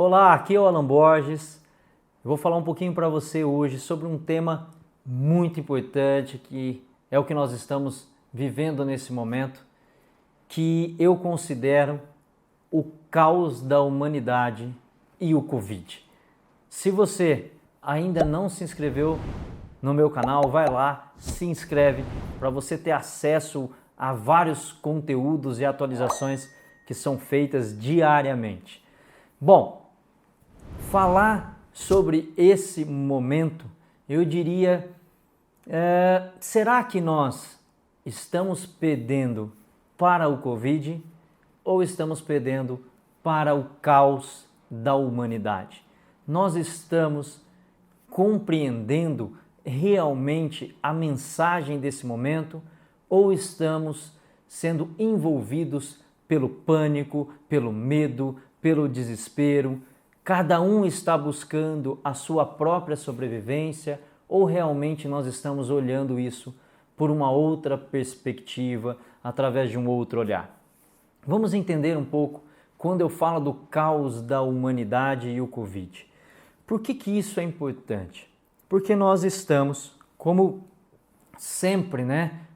Olá, aqui é o Alan Borges. Eu vou falar um pouquinho para você hoje sobre um tema muito importante que é o que nós estamos vivendo nesse momento, que eu considero o caos da humanidade e o Covid. Se você ainda não se inscreveu no meu canal, vai lá, se inscreve para você ter acesso a vários conteúdos e atualizações que são feitas diariamente. Bom, falar sobre esse momento, eu diria, será que nós estamos perdendo para o Covid ou estamos perdendo para o caos da humanidade? Nós estamos compreendendo realmente a mensagem desse momento ou estamos sendo envolvidos pelo pânico, pelo medo, pelo desespero? Cada um está buscando a sua própria sobrevivência ou realmente nós estamos olhando isso por uma outra perspectiva, através de um outro olhar? Vamos entender um pouco quando eu falo do caos da humanidade e o Covid. Por que isso é importante? Porque nós estamos, como sempre,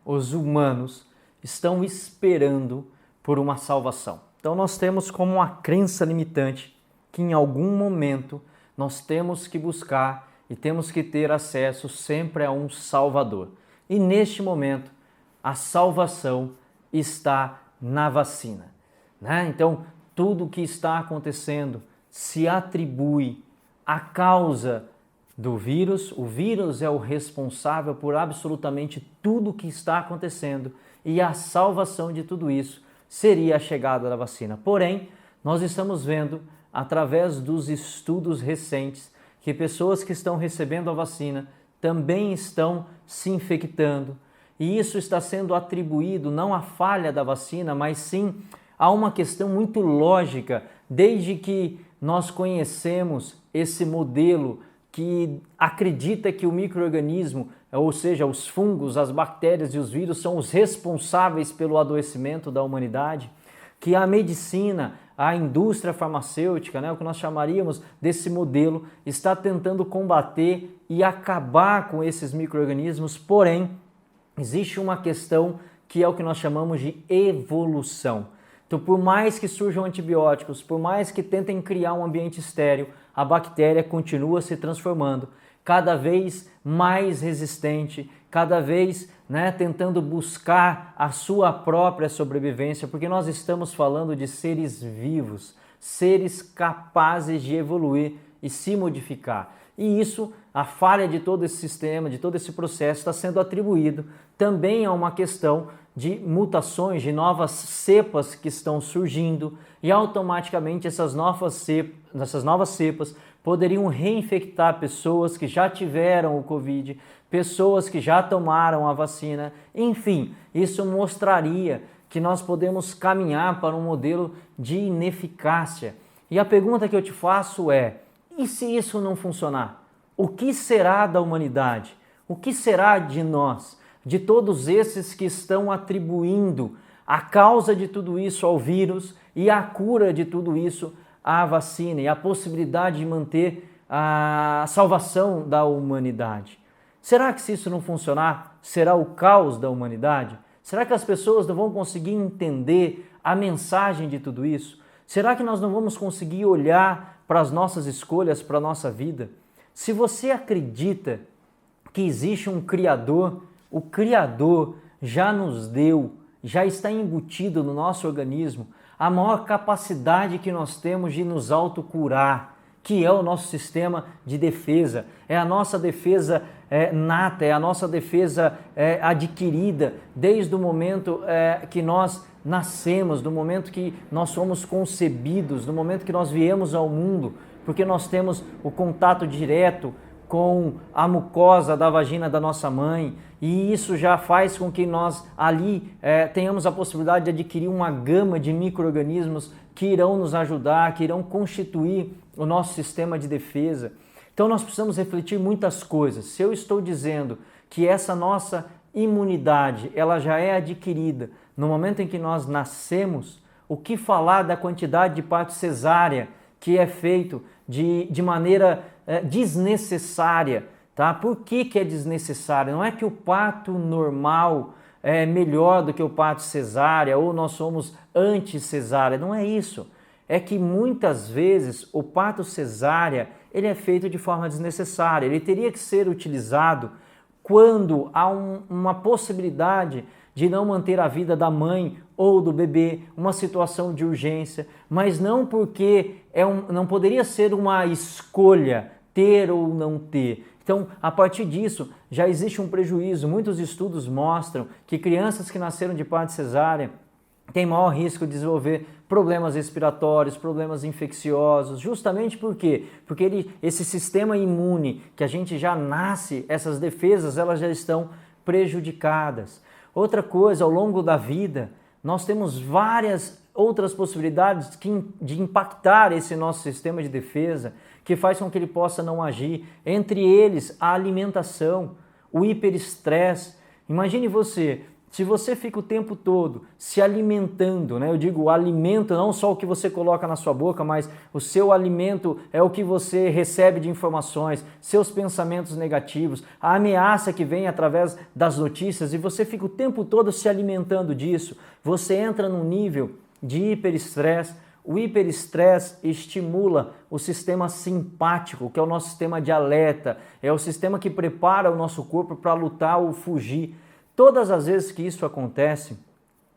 os humanos estão esperando por uma salvação. Então nós temos como uma crença limitante que em algum momento nós temos que buscar e temos que ter acesso sempre a um Salvador. E neste momento a salvação está na vacina, Então tudo o que está acontecendo se atribui à causa do vírus. O vírus é o responsável por absolutamente tudo o que está acontecendo e a salvação de tudo isso seria a chegada da vacina. Porém, nós estamos vendo através dos estudos recentes que pessoas que estão recebendo a vacina também estão se infectando, e isso está sendo atribuído não à falha da vacina, mas sim a uma questão muito lógica, desde que nós conhecemos esse modelo que acredita que o micro-organismo, ou seja, os fungos, as bactérias e os vírus são os responsáveis pelo adoecimento da humanidade, que a medicina, a indústria farmacêutica, o que nós chamaríamos desse modelo, está tentando combater e acabar com esses micro-organismos, porém, existe uma questão que é o que nós chamamos de evolução. Então, por mais que surjam antibióticos, por mais que tentem criar um ambiente estéril, a bactéria continua se transformando, cada vez mais resistente, cada vez tentando buscar a sua própria sobrevivência, porque nós estamos falando de seres vivos, seres capazes de evoluir e se modificar. E isso, a falha de todo esse sistema, de todo esse processo, está sendo atribuído também a uma questão de mutações, de novas cepas que estão surgindo, e automaticamente essas novas cepas poderiam reinfectar pessoas que já tiveram o Covid, pessoas que já tomaram a vacina. Enfim, isso mostraria que nós podemos caminhar para um modelo de ineficácia. E a pergunta que eu te faço é: e se isso não funcionar? O que será da humanidade? O que será de nós? De todos esses que estão atribuindo a causa de tudo isso ao vírus e a cura de tudo isso à vacina e a possibilidade de manter a salvação da humanidade? Será que se isso não funcionar, será o caos da humanidade? Será que as pessoas não vão conseguir entender a mensagem de tudo isso? Será que nós não vamos conseguir olhar para as nossas escolhas, para a nossa vida? Se você acredita que existe um Criador, o Criador já nos deu, já está embutido no nosso organismo a maior capacidade que nós temos de nos autocurar, que é o nosso sistema de defesa. É a nossa defesa nata, é a nossa defesa adquirida desde o momento que nós nascemos, do momento que nós somos concebidos, do momento que nós viemos ao mundo, porque nós temos o contato direto com a mucosa da vagina da nossa mãe, e isso já faz com que nós ali tenhamos a possibilidade de adquirir uma gama de micro-organismos que irão nos ajudar, que irão constituir o nosso sistema de defesa. Então nós precisamos refletir muitas coisas. Se eu estou dizendo que essa nossa imunidade ela já é adquirida no momento em que nós nascemos, o que falar da quantidade de parto cesárea que é feito de maneira desnecessária, tá? Por que é desnecessário? Não é que o parto normal é melhor do que o parto cesárea ou nós somos anti-cesárea, não é isso. É que muitas vezes o parto cesárea ele é feito de forma desnecessária, ele teria que ser utilizado quando há uma possibilidade de não manter a vida da mãe ou do bebê, uma situação de urgência, mas não porque não poderia ser uma escolha ter ou não ter. Então, a partir disso, já existe um prejuízo. Muitos estudos mostram que crianças que nasceram de parto cesárea têm maior risco de desenvolver problemas respiratórios, problemas infecciosos, justamente por quê? Porque esse sistema imune que a gente já nasce, essas defesas, elas já estão prejudicadas. Outra coisa, ao longo da vida, nós temos várias outras possibilidades de impactar esse nosso sistema de defesa, que faz com que ele possa não agir. Entre eles, a alimentação, o hiperestresse. Imagine você, se você fica o tempo todo se alimentando, né? Eu digo o alimento, não só o que você coloca na sua boca, mas o seu alimento é o que você recebe de informações, seus pensamentos negativos, a ameaça que vem através das notícias e você fica o tempo todo se alimentando disso. Você entra num nível de hiperestresse. O hiperestresse estimula o sistema simpático, que é o nosso sistema de alerta, é o sistema que prepara o nosso corpo para lutar ou fugir. Todas as vezes que isso acontece,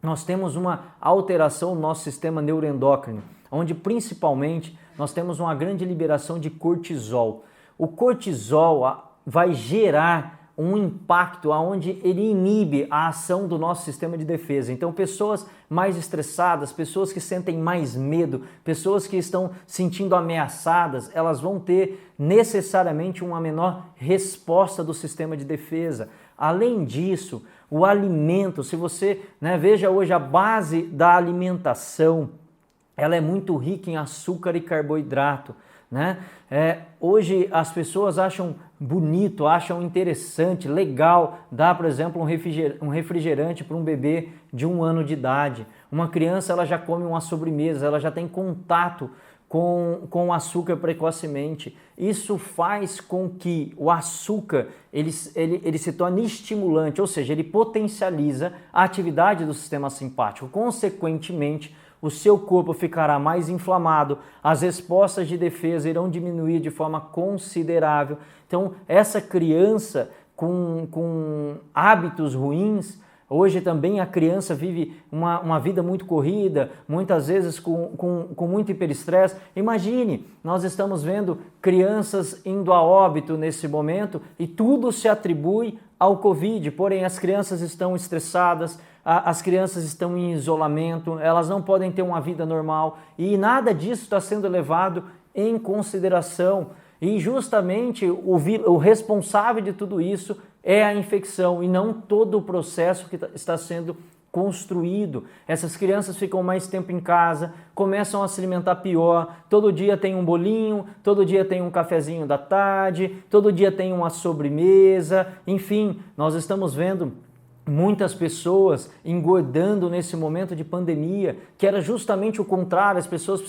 nós temos uma alteração no nosso sistema neuroendócrino, onde principalmente nós temos uma grande liberação de cortisol. O cortisol vai gerar um impacto onde ele inibe a ação do nosso sistema de defesa. Então, pessoas mais estressadas, pessoas que sentem mais medo, pessoas que estão sentindo ameaçadas, elas vão ter necessariamente uma menor resposta do sistema de defesa. Além disso, o alimento, se você veja hoje a base da alimentação, ela é muito rica em açúcar e carboidrato. Hoje as pessoas acham bonito, acham interessante, legal dar, por exemplo, um refrigerante para um bebê de 1 ano de idade. Uma criança ela já come uma sobremesa, ela já tem contato com o açúcar precocemente. Isso faz com que o açúcar ele se torne estimulante, ou seja, ele potencializa a atividade do sistema simpático. Consequentemente, o seu corpo ficará mais inflamado, as respostas de defesa irão diminuir de forma considerável. Então, essa criança com hábitos ruins, hoje também a criança vive uma vida muito corrida, muitas vezes com muito hiperestresse. Imagine, nós estamos vendo crianças indo a óbito nesse momento e tudo se atribui ao Covid, porém as crianças estão estressadas, as crianças estão em isolamento, elas não podem ter uma vida normal e nada disso está sendo levado em consideração. E justamente o responsável de tudo isso é a infecção e não todo o processo que está sendo construído. Essas crianças ficam mais tempo em casa, começam a se alimentar pior, todo dia tem um bolinho, todo dia tem um cafezinho da tarde, todo dia tem uma sobremesa, enfim, nós estamos vendo muitas pessoas engordando nesse momento de pandemia, que era justamente o contrário, as pessoas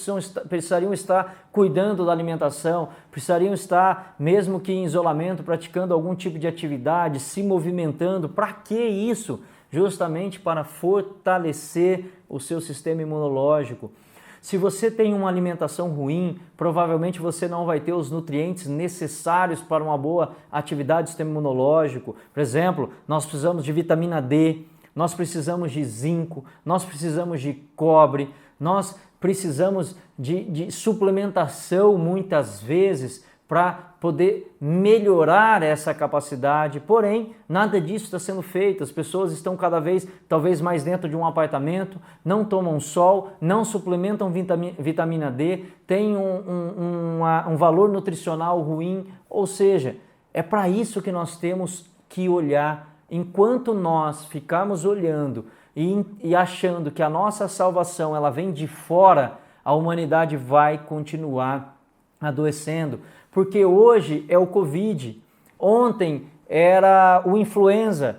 precisariam estar cuidando da alimentação, precisariam estar, mesmo que em isolamento, praticando algum tipo de atividade, se movimentando. Para que isso? Justamente para fortalecer o seu sistema imunológico. Se você tem uma alimentação ruim, provavelmente você não vai ter os nutrientes necessários para uma boa atividade do sistema imunológico. Por exemplo, nós precisamos de vitamina D, nós precisamos de zinco, nós precisamos de cobre, nós precisamos de suplementação muitas vezes para poder melhorar essa capacidade, porém, nada disso está sendo feito. As pessoas estão cada vez, talvez mais dentro de um apartamento, não tomam sol, não suplementam vitamina D, têm um valor nutricional ruim, ou seja, é para isso que nós temos que olhar. Enquanto nós ficarmos olhando e achando que a nossa salvação ela vem de fora, a humanidade vai continuar adoecendo. Porque hoje é o Covid, ontem era o influenza,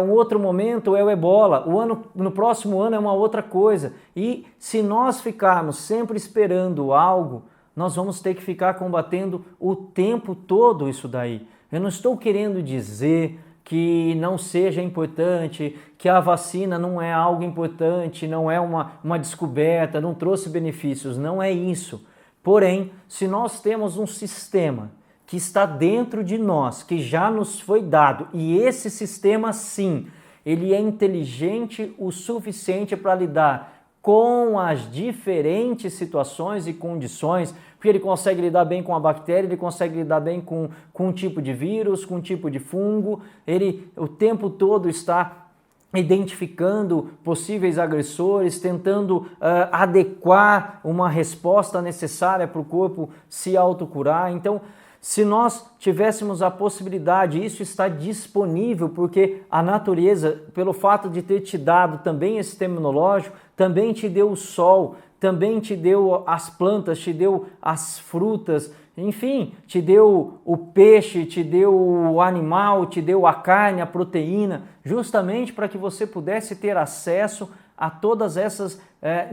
um outro momento é o ebola, no próximo ano é uma outra coisa. E se nós ficarmos sempre esperando algo, nós vamos ter que ficar combatendo o tempo todo isso daí. Eu não estou querendo dizer que não seja importante, que a vacina não é algo importante, não é uma descoberta, não trouxe benefícios, não é isso. Porém, se nós temos um sistema que está dentro de nós, que já nos foi dado, e esse sistema sim, ele é inteligente o suficiente para lidar com as diferentes situações e condições, porque ele consegue lidar bem com a bactéria, ele consegue lidar bem com um tipo de vírus, com um tipo de fungo, ele o tempo todo está identificando possíveis agressores, tentando adequar uma resposta necessária para o corpo se autocurar. Então, se nós tivéssemos a possibilidade, isso está disponível, porque a natureza, pelo fato de ter te dado também esse sistema imunológico, também te deu o sol, também te deu as plantas, te deu as frutas, enfim, te deu o peixe, te deu o animal, te deu a carne, a proteína, justamente para que você pudesse ter acesso a todas essas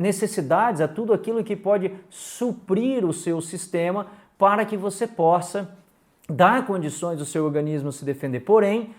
necessidades, a tudo aquilo que pode suprir o seu sistema, para que você possa dar condições do seu organismo se defender. Porém,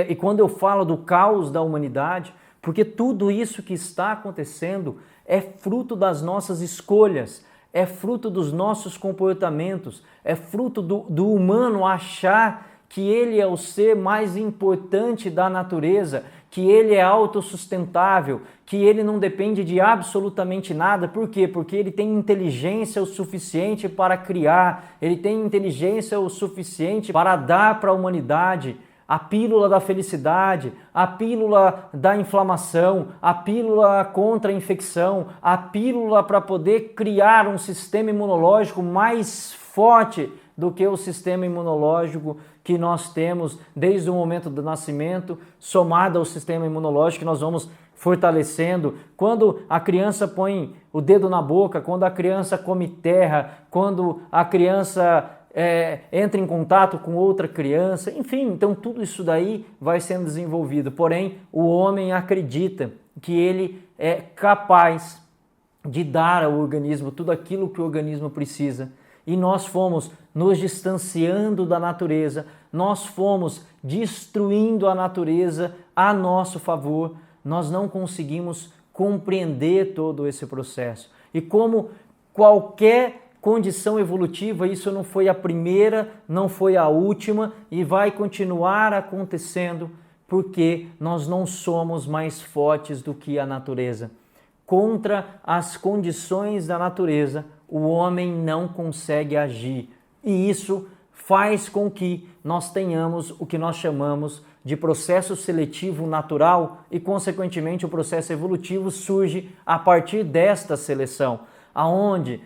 e quando eu falo do caos da humanidade, porque tudo isso que está acontecendo é fruto das nossas escolhas, é fruto dos nossos comportamentos, é fruto do humano achar que ele é o ser mais importante da natureza, que ele é autossustentável, que ele não depende de absolutamente nada. Por quê? Porque ele tem inteligência o suficiente para criar, ele tem inteligência o suficiente para dar para a humanidade a pílula da felicidade, a pílula da inflamação, a pílula contra a infecção, a pílula para poder criar um sistema imunológico mais forte do que o sistema imunológico que nós temos desde o momento do nascimento, somado ao sistema imunológico que nós vamos fortalecendo. Quando a criança põe o dedo na boca, quando a criança come terra, quando a criança entra em contato com outra criança, enfim, então tudo isso daí vai sendo desenvolvido. Porém, o homem acredita que ele é capaz de dar ao organismo tudo aquilo que o organismo precisa. E nós fomos nos distanciando da natureza, nós fomos destruindo a natureza a nosso favor, nós não conseguimos compreender todo esse processo. E como qualquer condição evolutiva, isso não foi a primeira, não foi a última e vai continuar acontecendo porque nós não somos mais fortes do que a natureza. Contra as condições da natureza, o homem não consegue agir e isso faz com que nós tenhamos o que nós chamamos de processo seletivo natural e, consequentemente, o processo evolutivo surge a partir desta seleção, aonde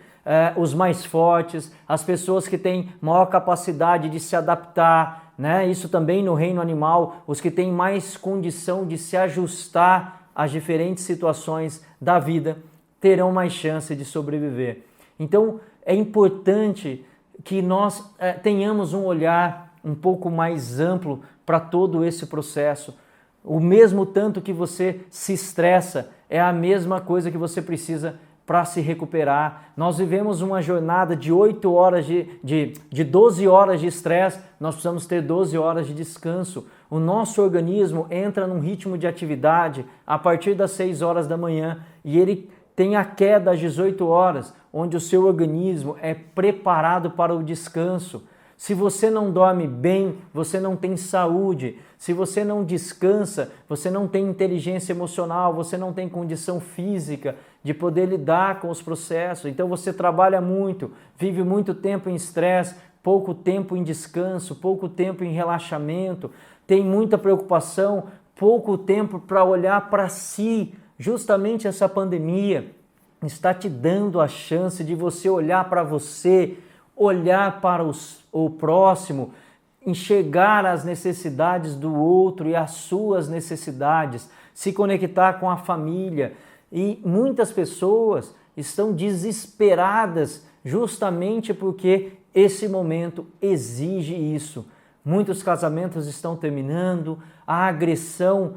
os mais fortes, as pessoas que têm maior capacidade de se adaptar, né? Isso também no reino animal, os que têm mais condição de se ajustar às diferentes situações da vida, terão mais chance de sobreviver. Então, é importante que nós tenhamos um olhar um pouco mais amplo para todo esse processo. O mesmo tanto que você se estressa, é a mesma coisa que você precisa para se recuperar. Nós vivemos uma jornada de 8 horas, de 12 horas de estresse, nós precisamos ter 12 horas de descanso. O nosso organismo entra num ritmo de atividade a partir das 6 horas da manhã e ele tem a queda às 18 horas, onde o seu organismo é preparado para o descanso. Se você não dorme bem, você não tem saúde. Se você não descansa, você não tem inteligência emocional, você não tem condição física de poder lidar com os processos. Então você trabalha muito, vive muito tempo em estresse, pouco tempo em descanso, pouco tempo em relaxamento, tem muita preocupação, pouco tempo para olhar para si. Justamente essa pandemia está te dando a chance de você olhar para você, olhar para o próximo, enxergar as necessidades do outro e as suas necessidades, se conectar com a família. E muitas pessoas estão desesperadas justamente porque esse momento exige isso. Muitos casamentos estão terminando, a agressão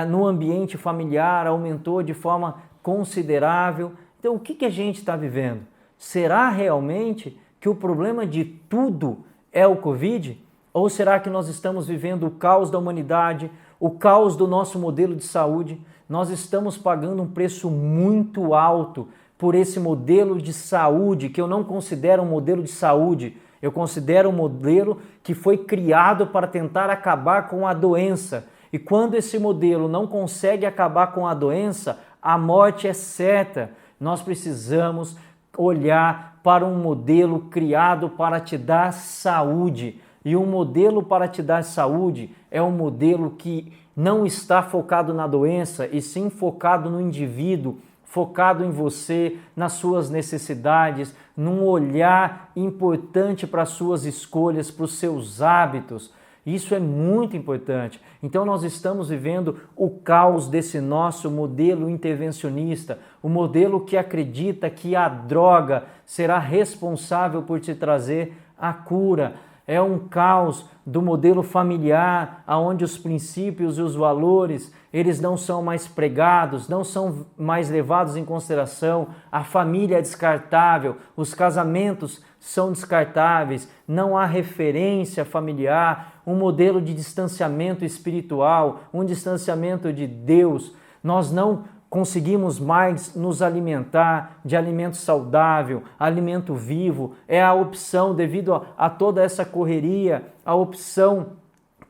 no ambiente familiar aumentou de forma considerável. Então, o que a gente está vivendo? Será realmente que o problema de tudo é o Covid? Ou será que nós estamos vivendo o caos da humanidade, o caos do nosso modelo de saúde? Nós estamos pagando um preço muito alto por esse modelo de saúde, que eu não considero um modelo de saúde, eu considero um modelo que foi criado para tentar acabar com a doença. E quando esse modelo não consegue acabar com a doença, a morte é certa. Nós precisamos olhar para um modelo criado para te dar saúde. E um modelo para te dar saúde é um modelo que não está focado na doença, e sim focado no indivíduo, focado em você, nas suas necessidades, num olhar importante para as suas escolhas, para os seus hábitos. Isso é muito importante. Então nós estamos vivendo o caos desse nosso modelo intervencionista, o modelo que acredita que a droga será responsável por te trazer a cura. É um caos do modelo familiar, onde os princípios e os valores, eles não são mais pregados, não são mais levados em consideração, a família é descartável, os casamentos são descartáveis, não há referência familiar, um modelo de distanciamento espiritual, um distanciamento de Deus. Nós não conseguimos mais nos alimentar de alimento saudável, alimento vivo. É a opção, devido a toda essa correria, a opção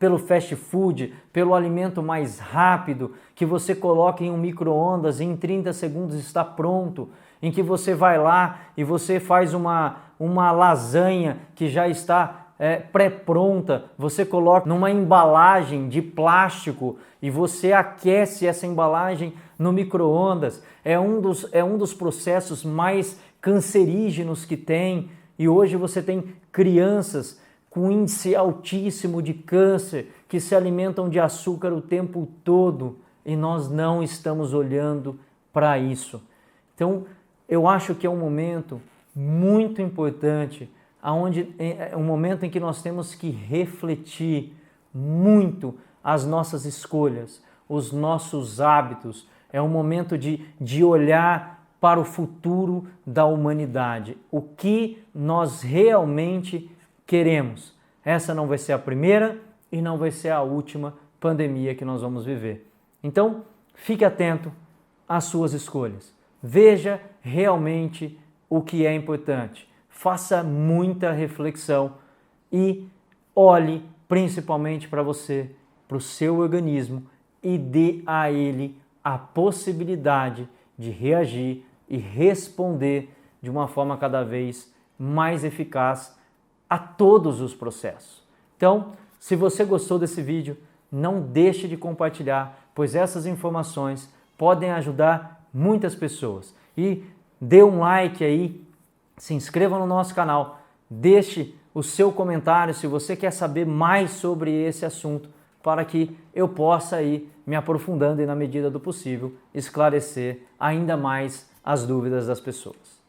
pelo fast food, pelo alimento mais rápido, que você coloca em um micro-ondas e em 30 segundos está pronto, em que você vai lá e você faz uma lasanha que já está pré-pronta, você coloca numa embalagem de plástico e você aquece essa embalagem no micro-ondas. É um dos processos mais cancerígenos que tem, e hoje você tem crianças com índice altíssimo de câncer que se alimentam de açúcar o tempo todo, e nós não estamos olhando para isso. Então, eu acho que é um momento muito importante, é um momento em que nós temos que refletir muito as nossas escolhas, os nossos hábitos. É um momento de olhar para o futuro da humanidade. O que nós realmente queremos. Essa não vai ser a primeira e não vai ser a última pandemia que nós vamos viver. Então, fique atento às suas escolhas. Veja realmente o que é importante. Faça muita reflexão e olhe principalmente para você, para o seu organismo, e dê a ele a possibilidade de reagir e responder de uma forma cada vez mais eficaz a todos os processos. Então, se você gostou desse vídeo, não deixe de compartilhar, pois essas informações podem ajudar muitas pessoas. E dê um like aí, se inscreva no nosso canal, deixe o seu comentário se você quer saber mais sobre esse assunto, para que eu possa ir me aprofundando e, na medida do possível, esclarecer ainda mais as dúvidas das pessoas.